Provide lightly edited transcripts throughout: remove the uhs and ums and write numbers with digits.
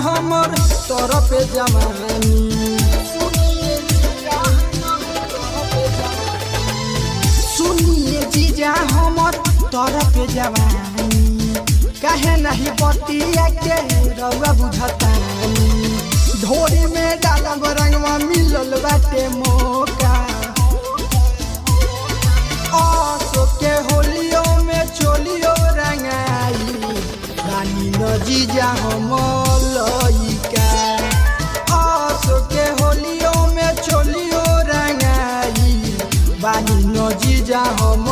हमर तरफ जवानी सुनिए जीजा हमर तरफ जवानी कहे नहीं बतिया के रउआ बुझतानी ढोरी में डालब रंगवा मिलल बाटे मौका आसो के होलियो में चोलियो रंगाई रानी न जीजा हम लइका आसो के होलियो में चोलियो रंगाई बानी न जीजा हम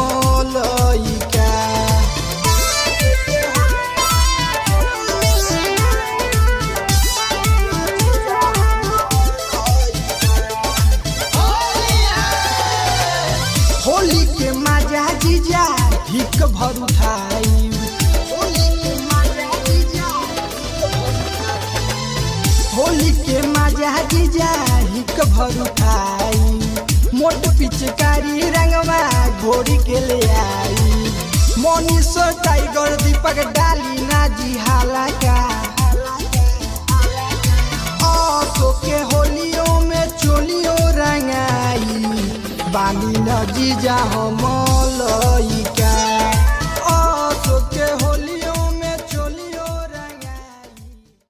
लइका होली के मजा जीजा हिक भर उठाई होली के मजा जीजा हिक भर उठाई मोट पिचकारी रंगवा घोड़ी के ले आई मोनिस टाइगर दीपक डाली ना जी हाला का आसो के होलियों में चोलियों रंगाई बानी न जीजा हम लई